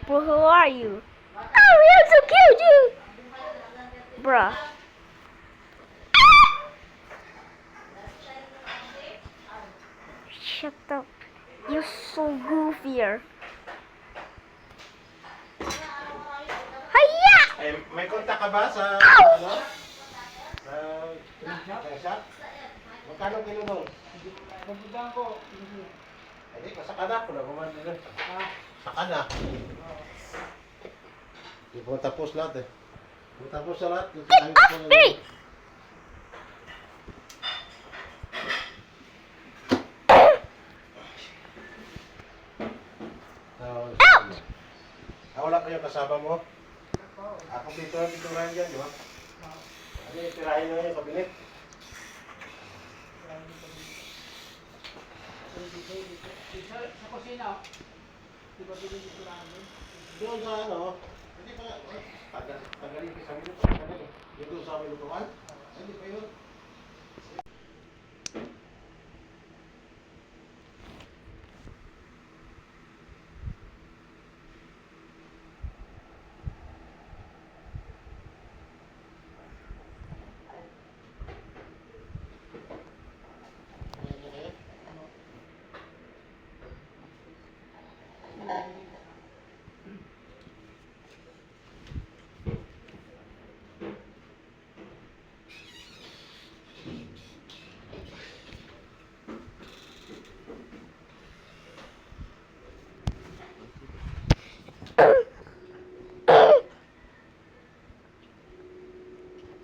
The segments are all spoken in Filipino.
Bro, who are you? Oh, we have to kill you! Bruh. Shut up. You're so goofier. Hiya! Ay, may kontak ka ba sa, Ow! ano? Sa shop? Magkano kilo doon? Pagbudahan ko. Hindi, masaka na. Kung nakuman din. Saka na. Hindi po tapos lahat eh. Hindi tapos sa lahat. Hey! Wala kayo kasama mo? Ako dito rin dyan, di ba? Ano yung tirahin nyo yung kabinet? Sa kusina. Di ba binigyan ko namin? Doon sa ano? Hindi pa nga. Tagalin ka sa amin. Yung doon sa amin lutuan? Hindi pa yun.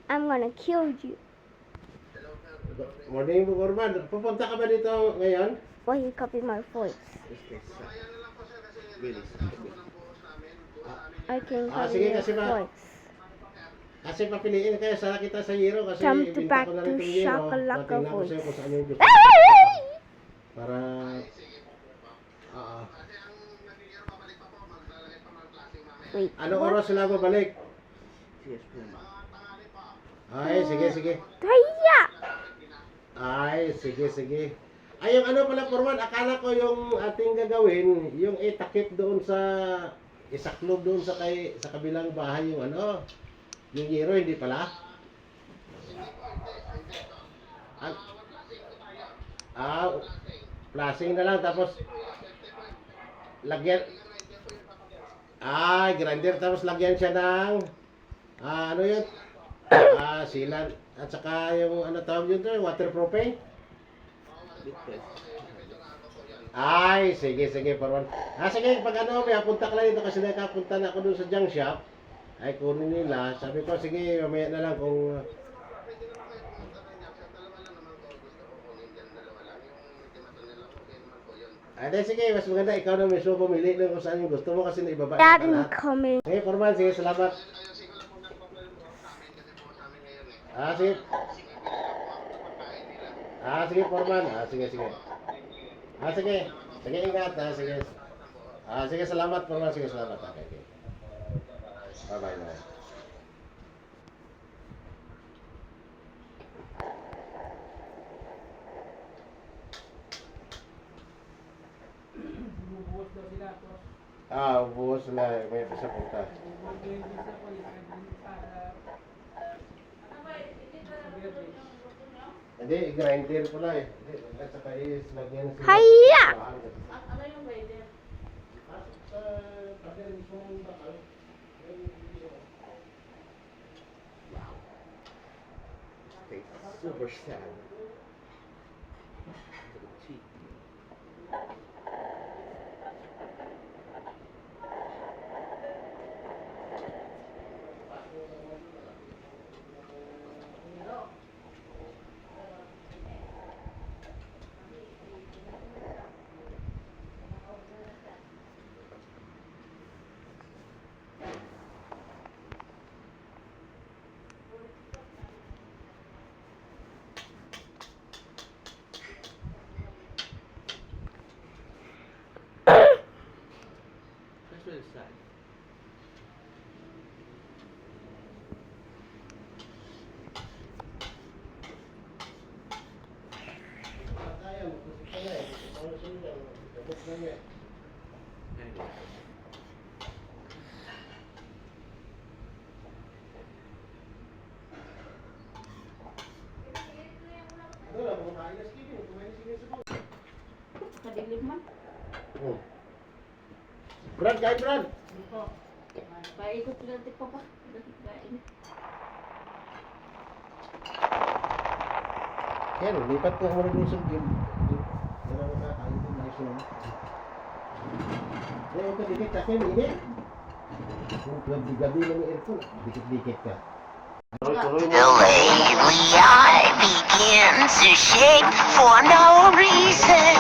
I'm gonna kill you. Morning po, Gorman. Pupunta ka ba dito ngayon? Why you copy my voice? I can Ah, copy sige, your kasi ba- voice. Kasi papiliin kaya sana kita sa Hero kasi Come to ibinta back ko na to rin itong Hero. Shakalaka Patingnan ko voice. sa'yo kung saan yung gusto. Para... Wait, Anong oras sila babalik? Ay, sige. Hiya! Ay, sige. Ay, yung ano pala, Forman, akala ko yung ating gagawin, yung itakip doon sa, isaklob doon sa kabilang bahay yung ano, yung Hero, hindi pala? Flashing na lang, tapos, lagyan, grinder, tapos lagyan siya ng, ano yun? Sealant, at saka yung, ano tawag yun to, waterproofing? Ay, sige, Forman. Sige, pag ano, may punta ka lang dito kasi nakapunta na ako doon sa junk shop. Ay, kunin nila. Sabi ko, sige, mamaya na lang kung... Ay, sige, mas maganda. Ikaw na mismo pumili ng kung saan yung gusto mo kasi naibaba Dad na lahat. incoming. Sige, Forman, sige, salamat. Sige. Sige, Forman. Sige. Sige, ingat. Sige. Sige, salamat, Forman. Sige, salamat. Okay. Bye-bye na. Bumubuhos daw sila. Buhos na. May isa punta. Bumubuhos din sa para... Hindi, grinder ko lang eh. At saka lagyan sila. Hiya! Ano yung grinder? Sa pader mismong bakal. Super sad. That's really sad. Anyway. Lima. Hmm. Brad, kain Brad. Ano po? Paikot natin pa ba? Kain. Yan, lipat ko muna dun sa game. Yan ang makakain din na iso. Eh, ito dikit kasi ini. Kung gabi-gabi ng aircon, dikit-dikit ka. Tuloy-tuloy The mo. lately I begin to shake for no reason